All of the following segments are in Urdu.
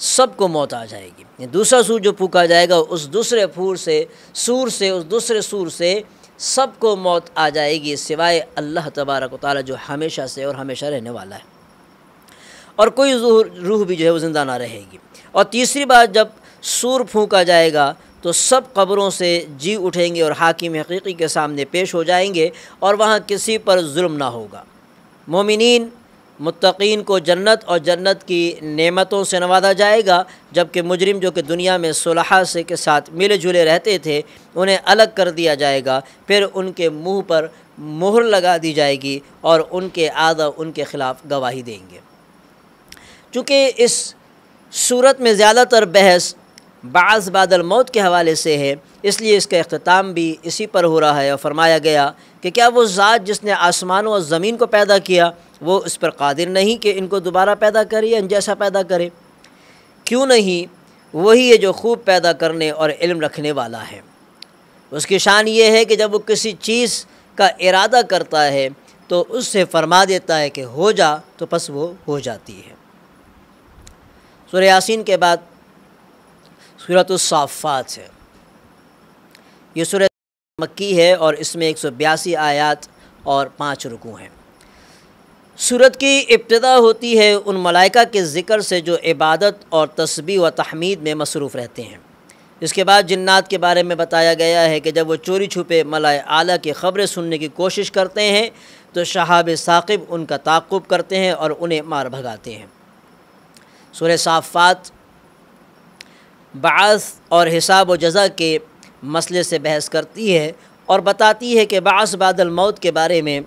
سب کو موت آ جائے گی۔ دوسرا سور جو پھونکا جائے گا اس دوسرے سور سے سب کو موت آ جائے گی سوائے اللہ تبارک و تعالیٰ جو ہمیشہ سے اور ہمیشہ رہنے والا ہے، اور کوئی روح بھی جو ہے وہ زندہ نہ رہے گی۔ اور تیسری بات جب سور پھونکا جائے گا تو سب قبروں سے جی اٹھیں گے اور حاکم حقیقی کے سامنے پیش ہو جائیں گے، اور وہاں کسی پر ظلم نہ ہوگا۔ مومنین متقین کو جنت اور جنت کی نعمتوں سے نوازا جائے گا، جبکہ مجرم جو کہ دنیا میں صلحاء سے کے ساتھ ملے جلے رہتے تھے انہیں الگ کر دیا جائے گا، پھر ان کے منہ پر مہر لگا دی جائے گی اور ان کے اعضاء ان کے خلاف گواہی دیں گے۔ چونکہ اس صورت میں زیادہ تر بحث بعث بعد الموت کے حوالے سے ہے، اس لیے اس کا اختتام بھی اسی پر ہو رہا ہے، اور فرمایا گیا کہ کیا وہ ذات جس نے آسمانوں اور زمین کو پیدا کیا وہ اس پر قادر نہیں کہ ان کو دوبارہ پیدا کرے یا ان جیسا پیدا کرے؟ کیوں نہیں، وہی ہے جو خوب پیدا کرنے اور علم رکھنے والا ہے۔ اس کی شان یہ ہے کہ جب وہ کسی چیز کا ارادہ کرتا ہے تو اس سے فرما دیتا ہے کہ ہو جا، تو پس وہ ہو جاتی ہے۔ سورہ یاسین کے بعد سورۃ الصافات ہے۔ یہ سورہ مکی ہے اور اس میں 182 آیات اور 5 رکوع ہیں۔ سورت کی ابتدا ہوتی ہے ان ملائکہ کے ذکر سے جو عبادت اور تسبیح و تحمید میں مصروف رہتے ہیں۔ اس کے بعد جنات کے بارے میں بتایا گیا ہے کہ جب وہ چوری چھپے ملائے اعلیٰ کی خبریں سننے کی کوشش کرتے ہیں تو شہاب ثاقب ان کا تعاقب کرتے ہیں اور انہیں مار بھگاتے ہیں۔ سورہ صافات بعث اور حساب و جزا کے مسئلے سے بحث کرتی ہے اور بتاتی ہے کہ بعث بعد الموت کے بارے میں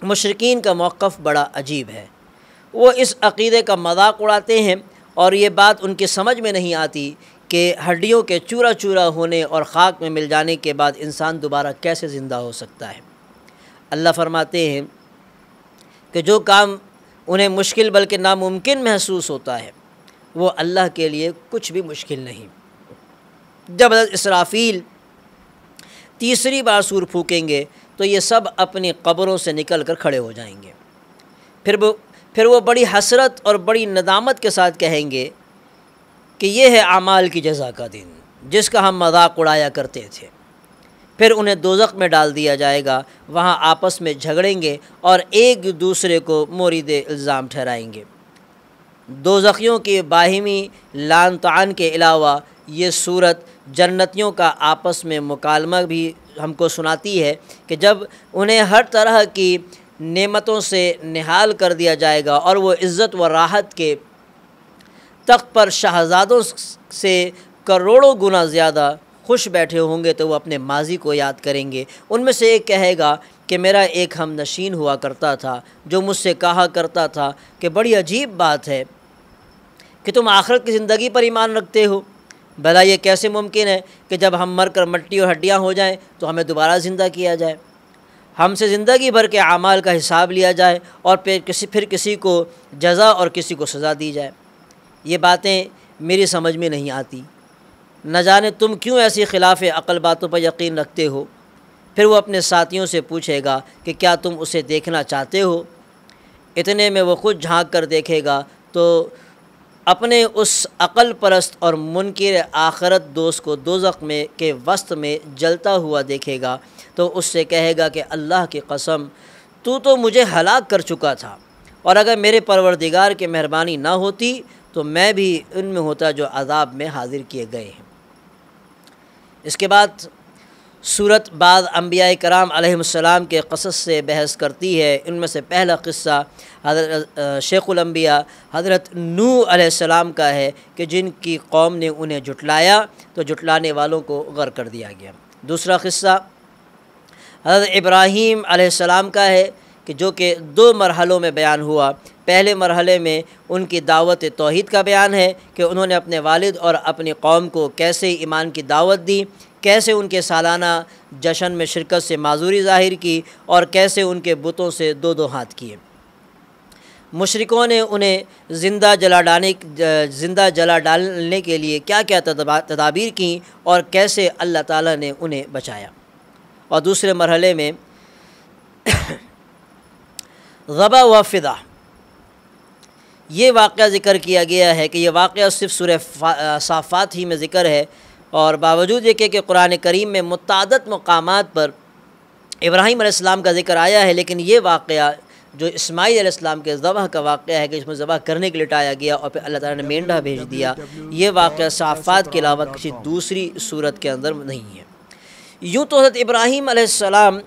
مشرکین کا موقف بڑا عجیب ہے۔ وہ اس عقیدے کا مذاق اڑاتے ہیں اور یہ بات ان کی سمجھ میں نہیں آتی کہ ہڈیوں کے چورا چورا ہونے اور خاک میں مل جانے کے بعد انسان دوبارہ کیسے زندہ ہو سکتا ہے۔ اللہ فرماتے ہیں کہ جو کام انہیں مشکل بلکہ ناممکن محسوس ہوتا ہے وہ اللہ کے لیے کچھ بھی مشکل نہیں۔ جب حضرت اسرافیل تیسری بار سور پھونکیں گے تو یہ سب اپنی قبروں سے نکل کر کھڑے ہو جائیں گے، پھر وہ بڑی حسرت اور بڑی ندامت کے ساتھ کہیں گے کہ یہ ہے اعمال کی جزا کا دن جس کا ہم مذاق اڑایا کرتے تھے۔ پھر انہیں دوزخ میں ڈال دیا جائے گا، وہاں آپس میں جھگڑیں گے اور ایک دوسرے کو مورد الزام ٹھہرائیں گے۔ دوزخیوں کی باہمی لعن طعن کے علاوہ یہ صورت جنتیوں کا آپس میں مکالمہ بھی ہم کو سناتی ہے کہ جب انہیں ہر طرح کی نعمتوں سے نہال کر دیا جائے گا اور وہ عزت و راحت کے تخت پر شہزادوں سے کروڑوں گنا زیادہ خوش بیٹھے ہوں گے تو وہ اپنے ماضی کو یاد کریں گے۔ ان میں سے ایک کہے گا کہ میرا ایک ہم نشین ہوا کرتا تھا جو مجھ سے کہا کرتا تھا کہ بڑی عجیب بات ہے کہ تم آخرت کی زندگی پر ایمان رکھتے ہو، بھلا یہ کیسے ممکن ہے کہ جب ہم مر کر مٹی اور ہڈیاں ہو جائیں تو ہمیں دوبارہ زندہ کیا جائے، ہم سے زندگی بھر کے اعمال کا حساب لیا جائے اور پھر کسی کو جزا اور کسی کو سزا دی جائے۔ یہ باتیں میری سمجھ میں نہیں آتی، نہ جانے تم کیوں ایسی خلاف عقل باتوں پر یقین رکھتے ہو۔ پھر وہ اپنے ساتھیوں سے پوچھے گا کہ کیا تم اسے دیکھنا چاہتے ہو؟ اتنے میں وہ خود جھانک کر دیکھے گا تو اپنے اس عقل پرست اور منکر آخرت دوست کو دوزخ میں کے وسط میں جلتا ہوا دیکھے گا تو اس سے کہے گا کہ اللہ کی قسم تو مجھے ہلاک کر چکا تھا، اور اگر میرے پروردگار کی مہربانی نہ ہوتی تو میں بھی ان میں ہوتا جو عذاب میں حاضر کیے گئے ہیں۔ اس کے بعد سورت بعض انبیاء کرام علیہم السلام کے قصص سے بحث کرتی ہے۔ ان میں سے پہلا قصہ حضرت شیخ الانبیاء حضرت نوح علیہ السلام کا ہے کہ جن کی قوم نے انہیں جھٹلایا تو جھٹلانے والوں کو غرق کر دیا گیا۔ دوسرا قصہ حضرت ابراہیم علیہ السلام کا ہے کہ جو کہ 2 مرحلوں میں بیان ہوا۔ پہلے مرحلے میں ان کی دعوت توحید کا بیان ہے کہ انہوں نے اپنے والد اور اپنی قوم کو کیسے ایمان کی دعوت دی، کیسے ان کے سالانہ جشن میں شرکت سے معذوری ظاہر کی اور کیسے ان کے بتوں سے 2 ہاتھ کیے۔ مشرکوں نے انہیں زندہ جلا ڈالنے کے لیے کیا کیا تدابیر کیں اور کیسے اللہ تعالیٰ نے انہیں بچایا۔ اور دوسرے مرحلے میں ذبح و فدا، یہ واقعہ ذکر کیا گیا ہے کہ یہ واقعہ صرف سورہ صافات ہی میں ذکر ہے، اور باوجود یہ کہ قرآن کریم میں متعدد مقامات پر ابراہیم علیہ السلام کا ذکر آیا ہے، لیکن یہ واقعہ جو اسماعیل علیہ السلام کے ذبح کا واقعہ ہے کہ اس میں ذبح کرنے کے لیے لایا گیا اور پھر اللہ تعالیٰ نے مینڈھا بھیج دیا، یہ واقعہ صافات کے علاوہ کسی دوسری صورت کے اندر نہیں ہے۔ یوں تو حضرت ابراہیم علیہ السلام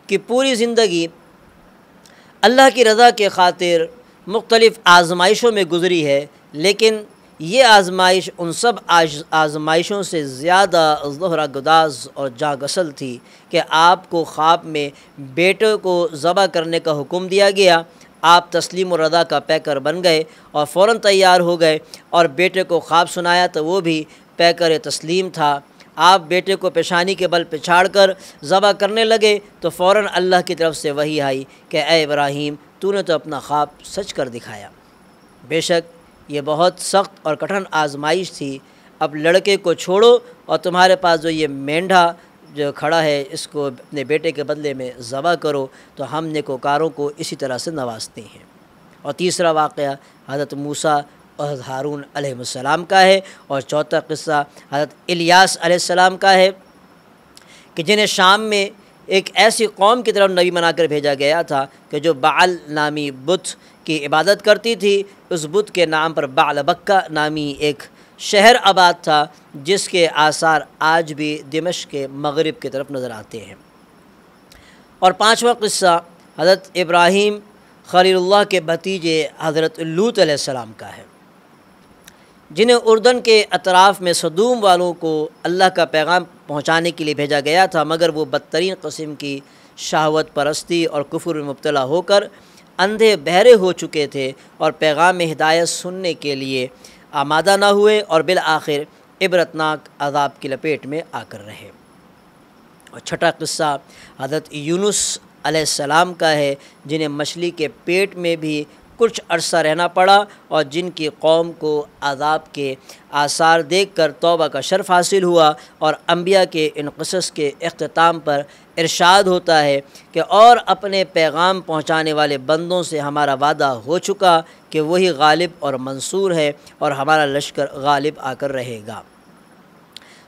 کی پوری زندگی اللہ کی رضا کے خاطر مختلف آزمائشوں میں گزری ہے، لیکن یہ آزمائش ان سب آزمائشوں سے زیادہ زہرہ گداز اور جاں گسل تھی کہ آپ کو خواب میں بیٹے کو ذبح کرنے کا حکم دیا گیا، آپ تسلیم و رضا کا پیکر بن گئے اور فوراً تیار ہو گئے، اور بیٹے کو خواب سنایا تو وہ بھی پیکر تسلیم تھا۔ آپ بیٹے کو پیشانی کے بل پہ چھاڑ کر ذبح کرنے لگے تو فوراً اللہ کی طرف سے وحی آئی کہ اے ابراہیم، تو نے تو اپنا خواب سچ کر دکھایا۔ بے شک یہ بہت سخت اور کٹھن آزمائش تھی، اب لڑکے کو چھوڑو اور تمہارے پاس جو یہ مینڈھا جو کھڑا ہے اس کو اپنے بیٹے کے بدلے میں ذبح کرو، تو ہم نیکوکاروں کو اسی طرح سے نوازتے ہیں۔ اور تیسرا واقعہ حضرت موسیٰ اور حضرت ہارون علیہ السلام کا ہے، اور چوتھا قصہ حضرت الیاس علیہ السلام کا ہے کہ جنہیں شام میں ایک ایسی قوم کی طرف نبی بنا کر بھیجا گیا تھا کہ جو بعل نامی بت کی عبادت کرتی تھی۔ اس بت کے نام پر بعلبکہ نامی ایک شہر آباد تھا، جس کے آثار آج بھی دمشق کے مغرب کی طرف نظر آتے ہیں۔ اور پانچواں قصہ حضرت ابراہیم خلیل اللہ کے بھتیجے حضرت لوط علیہ السلام کا ہے، جنہیں اردن کے اطراف میں سدوم والوں کو اللہ کا پیغام پہنچانے کے لیے بھیجا گیا تھا، مگر وہ بدترین قسم کی شہوت پرستی اور کفر میں مبتلا ہو کر اندھے بہرے ہو چکے تھے اور پیغام ہدایت سننے کے لیے آمادہ نہ ہوئے، اور بالآخر عبرتناک عذاب کی لپیٹ میں آ کر رہے۔ اور چھٹا قصہ حضرت یونس علیہ السلام کا ہے، جنہیں مچھلی کے پیٹ میں بھی کچھ عرصہ رہنا پڑا اور جن کی قوم کو عذاب کے آثار دیکھ کر توبہ کا شرف حاصل ہوا، اور انبیاء کے ان قصص کے اختتام پر ارشاد ہوتا ہے کہ اور اپنے پیغام پہنچانے والے بندوں سے ہمارا وعدہ ہو چکا کہ وہی غالب اور منصور ہے اور ہمارا لشکر غالب آ کر رہے گا۔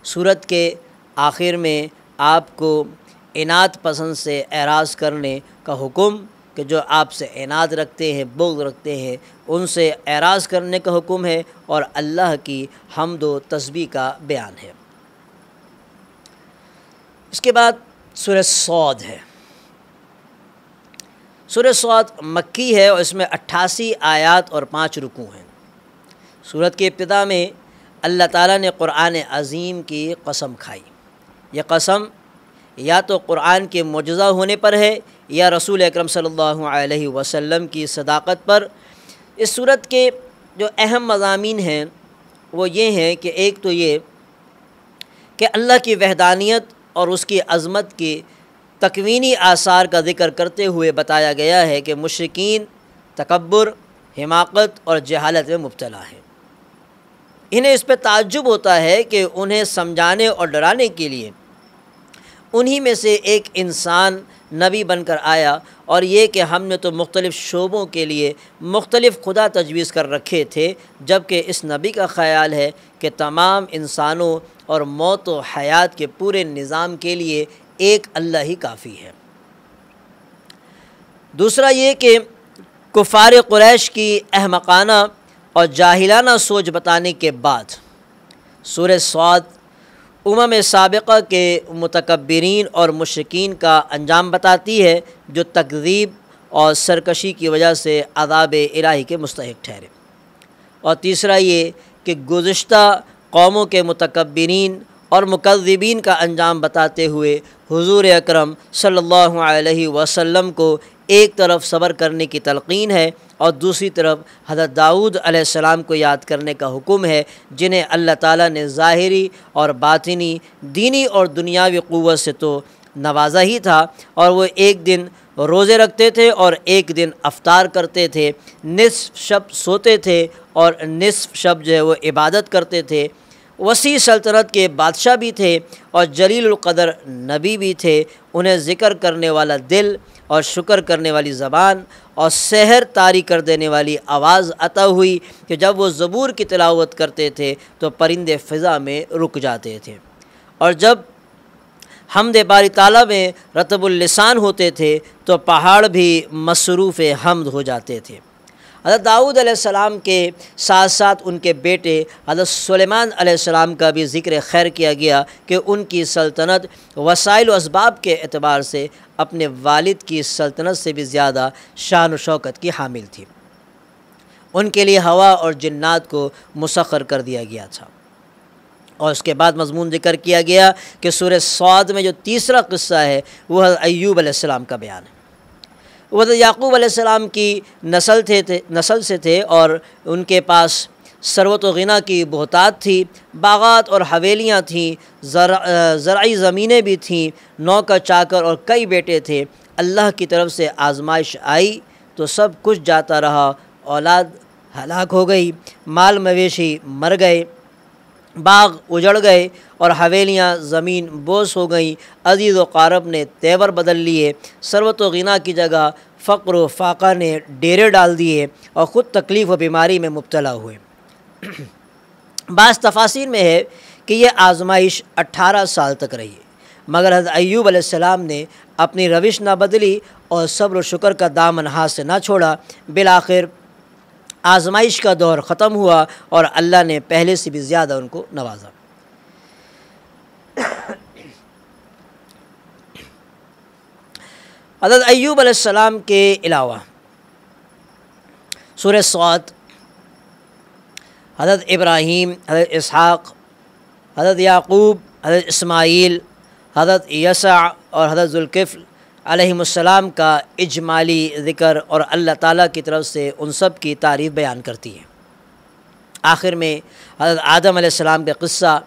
سورت کے آخر میں آپ کو عناد پسند سے اعراض کرنے کا حکم کہ جو آپ سے عناد رکھتے ہیں، بغض رکھتے ہیں، ان سے اعراض کرنے کا حکم ہے، اور اللہ کی حمد و تسبیح کا بیان ہے۔ اس کے بعد سورہ صاد ہے۔ سورہ صاد مکی ہے اور اس میں 88 آیات اور 5 رکوع ہیں۔ سورت کے ابتدا میں اللہ تعالیٰ نے قرآن عظیم کی قسم کھائی۔ یہ قسم یا تو قرآن کے معجزہ ہونے پر ہے یا رسول اکرم صلی اللہ علیہ وسلم کی صداقت پر۔ اس صورت کے جو اہم مضامین ہیں وہ یہ ہیں کہ ایک تو یہ کہ اللہ کی وحدانیت اور اس کی عظمت کی تکوینی آثار کا ذکر کرتے ہوئے بتایا گیا ہے کہ مشرکین تکبر، حماقت اور جہالت میں مبتلا ہیں۔ انہیں اس پہ تعجب ہوتا ہے کہ انہیں سمجھانے اور ڈرانے کے لیے انہی میں سے ایک انسان نبی بن کر آیا، اور یہ کہ ہم نے تو مختلف شعبوں کے لیے مختلف خدا تجویز کر رکھے تھے، جبکہ اس نبی کا خیال ہے کہ تمام انسانوں اور موت و حیات کے پورے نظام کے لیے ایک اللہ ہی کافی ہے۔ دوسرا یہ کہ کفار قریش کی احمقانہ اور جاہلانہ سوچ بتانے کے بعد سورہ صاد سابقہ کے متکبرین اور مشرکین کا انجام بتاتی ہے، جو تکذیب اور سرکشی کی وجہ سے عذاب الہی کے مستحق ٹھہرے۔ اور تیسرا یہ کہ گزشتہ قوموں کے متکبرین اور مکذبین کا انجام بتاتے ہوئے حضور اکرم صلی اللہ علیہ وسلم کو ایک طرف صبر کرنے کی تلقین ہے اور دوسری طرف حضرت داؤد علیہ السلام کو یاد کرنے کا حکم ہے، جنہیں اللہ تعالیٰ نے ظاہری اور باطنی، دینی اور دنیاوی قوت سے تو نوازا ہی تھا، اور وہ ایک دن روزے رکھتے تھے اور ایک دن افطار کرتے تھے، نصف شب سوتے تھے اور نصف شب جو ہے وہ عبادت کرتے تھے، وسیع سلطنت کے بادشاہ بھی تھے اور جلیل القدر نبی بھی تھے۔ انہیں ذکر کرنے والا دل اور شکر کرنے والی زبان اور سحر طاری کر دینے والی آواز عطا ہوئی کہ جب وہ زبور کی تلاوت کرتے تھے تو پرندے فضا میں رک جاتے تھے، اور جب حمد باری تعالیٰ میں رطب اللسان ہوتے تھے تو پہاڑ بھی مصروف حمد ہو جاتے تھے۔ حضرت داؤد علیہ السلام کے ساتھ ساتھ ان کے بیٹے حضرت سلیمان علیہ السلام کا بھی ذکر خیر کیا گیا کہ ان کی سلطنت وسائل و اسباب کے اعتبار سے اپنے والد کی سلطنت سے بھی زیادہ شان و شوکت کی حامل تھی۔ ان کے لیے ہوا اور جنات کو مسخر کر دیا گیا تھا۔ اور اس کے بعد مضمون ذکر کیا گیا کہ سورہ صاد میں جو تیسرا قصہ ہے وہ حضرت ایوب علیہ السلام کا بیان ہے۔ وہ حضرت یعقوب علیہ السلام کی نسل سے تھے اور ان کے پاس ثروت و غنا کی بہتات تھی، باغات اور حویلیاں تھیں، زرعی زمینیں بھی تھیں، نوکر چاکر اور کئی بیٹے تھے۔ اللہ کی طرف سے آزمائش آئی تو سب کچھ جاتا رہا، اولاد ہلاک ہو گئی، مال مویشی مر گئے، باغ اجڑ گئے اور حویلیاں زمین بوس ہو گئیں۔ عزیز و قارب نے تیور بدل لیے، ثروت و غنا کی جگہ فقر و فاقہ نے ڈیرے ڈال دیے اور خود تکلیف و بیماری میں مبتلا ہوئے۔ بعض تفاسیر میں ہے کہ یہ آزمائش 18 سال تک رہی، مگر حضرت ایوب علیہ السلام نے اپنی روش نہ بدلی اور صبر و شکر کا دامن ہاتھ سے نہ چھوڑا۔ بالآخر آزمائش کا دور ختم ہوا اور اللہ نے پہلے سے بھی زیادہ ان کو نوازا۔ حضرت ایوب علیہ السلام کے علاوہ سورہ صاد، حضرت ابراہیم، حضرت اسحاق، حضرت یعقوب، حضرت اسماعیل، حضرت یسع اور حضرت ذوالکفل علیہم السلام کا اجمالی ذکر اور اللہ تعالیٰ کی طرف سے ان سب کی تعریف بیان کرتی ہے۔ آخر میں حضرت آدم علیہ السلام کا قصہ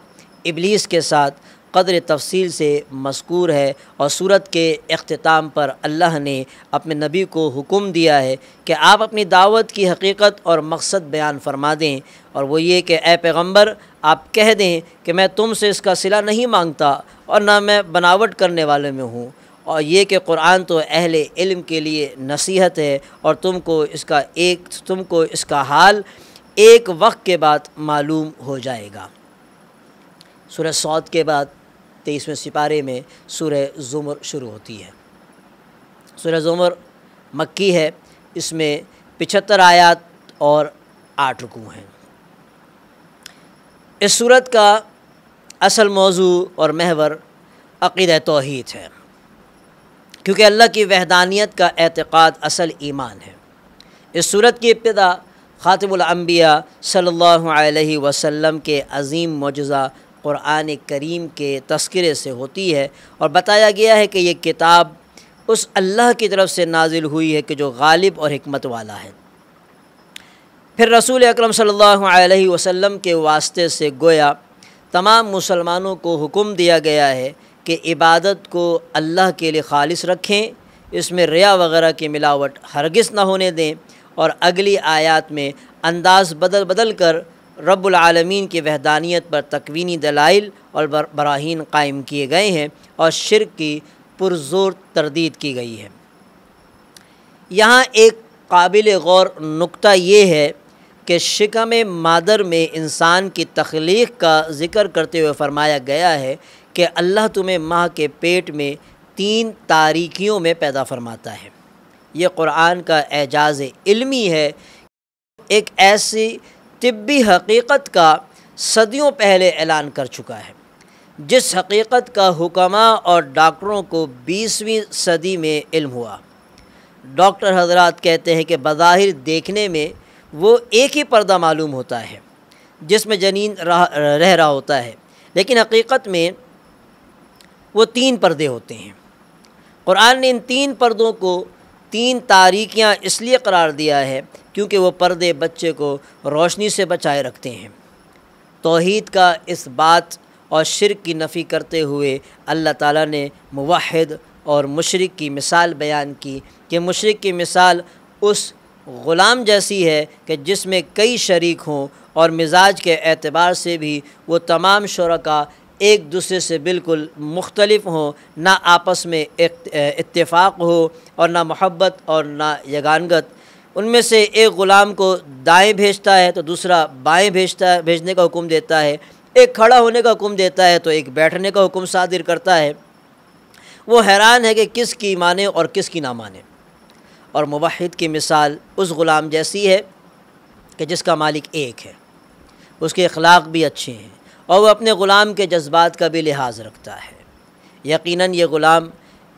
ابلیس کے ساتھ قدر تفصیل سے مذکور ہے، اور سورت کے اختتام پر اللہ نے اپنے نبی کو حکم دیا ہے کہ آپ اپنی دعوت کی حقیقت اور مقصد بیان فرما دیں، اور وہ یہ کہ اے پیغمبر آپ کہہ دیں کہ میں تم سے اس کا صلہ نہیں مانگتا اور نہ میں بناوٹ کرنے والے میں ہوں، اور یہ کہ قرآن تو اہل علم کے لیے نصیحت ہے اور تم کو اس کا حال ایک وقت کے بعد معلوم ہو جائے گا۔ سورہ صاد کے بعد 23ویں سپارے میں سورہ زمر شروع ہوتی ہے۔ سورہ زمر مکی ہے، اس میں 75 آیات اور 8 رکوع ہیں۔ اس سورت کا اصل موضوع اور محور عقیدہ توحید ہے، کیونکہ اللہ کی وحدانیت کا اعتقاد اصل ایمان ہے۔ اس سورت کی ابتدا خاتم الانبیاء صلی اللہ علیہ وسلم کے عظیم معجزہ قرآن کریم کے تذکرے سے ہوتی ہے، اور بتایا گیا ہے کہ یہ کتاب اس اللہ کی طرف سے نازل ہوئی ہے کہ جو غالب اور حکمت والا ہے۔ پھر رسول اکرم صلی اللہ علیہ وسلم کے واسطے سے گویا تمام مسلمانوں کو حکم دیا گیا ہے کہ عبادت کو اللہ کے لیے خالص رکھیں، اس میں ریا وغیرہ کی ملاوٹ ہرگز نہ ہونے دیں، اور اگلی آیات میں انداز بدل کر رب العالمین کی وحدانیت پر تکوینی دلائل اور براہین قائم کیے گئے ہیں اور شرک کی پرزور تردید کی گئی ہے۔ یہاں ایک قابل غور نکتہ یہ ہے کہ شکم مادر میں انسان کی تخلیق کا ذکر کرتے ہوئے فرمایا گیا ہے کہ اللہ تمہیں ماں کے پیٹ میں 3 تاریکیوں میں پیدا فرماتا ہے۔ یہ قرآن کا اعجاز علمی ہے، ایک ایسی طبی حقیقت کا صدیوں پہلے اعلان کر چکا ہے، جس حقیقت کا حکماء اور ڈاکٹروں کو 20ویں صدی میں علم ہوا۔ ڈاکٹر حضرات کہتے ہیں کہ بظاہر دیکھنے میں وہ ایک ہی پردہ معلوم ہوتا ہے جس میں جنین رہ رہا ہوتا ہے، لیکن حقیقت میں وہ 3 پردے ہوتے ہیں۔ قرآن نے ان 3 پردوں کو 3 تاریکیاں اس لیے قرار دیا ہے کیونکہ وہ پردے بچے کو روشنی سے بچائے رکھتے ہیں۔ توحید کا اس بات اور شرک کی نفی کرتے ہوئے اللہ تعالیٰ نے موحد اور مشرک کی مثال بیان کی کہ مشرک کی مثال اس غلام جیسی ہے کہ جس میں کئی شریک ہوں اور مزاج کے اعتبار سے بھی وہ تمام شرکا ایک دوسرے سے بالکل مختلف ہوں، نہ آپس میں اتفاق ہو اور نہ محبت اور نہ یگانگت۔ ان میں سے ایک غلام کو دائیں بھیجتا ہے تو دوسرا بائیں بھیجنے کا حکم دیتا ہے، ایک کھڑا ہونے کا حکم دیتا ہے تو ایک بیٹھنے کا حکم صادر کرتا ہے۔ وہ حیران ہے کہ کس کی مانے اور کس کی نہ مانے۔ اور موحد کی مثال اس غلام جیسی ہے کہ جس کا مالک ایک ہے، اس کے اخلاق بھی اچھے ہیں اور وہ اپنے غلام کے جذبات کا بھی لحاظ رکھتا ہے۔ یقیناً یہ غلام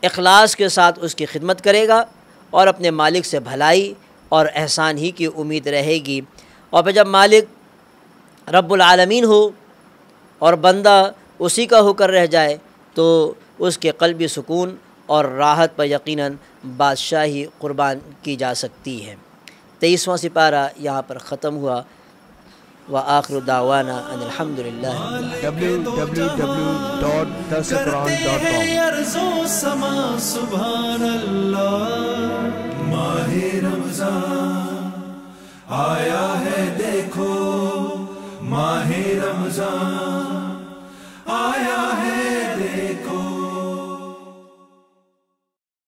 اخلاص کے ساتھ اس کی خدمت کرے گا اور اپنے مالک سے بھلائی اور احسان ہی کی امید رہے گی۔ اور پھر جب مالک رب العالمین ہو اور بندہ اسی کا ہو کر رہ جائے تو اس کے قلبی سکون اور راحت پر یقیناً بادشاہی قربان کی جا سکتی ہے۔ 23واں سپارہ یہاں پر ختم ہوا۔ وآخر دعوانا ان الحمدللہ www.darsaquran.com عرض و سما سبحان اللہ۔ ماہ رمضان آیا ہے دیکھو، ماہ رمضان آیا ہے دیکھو۔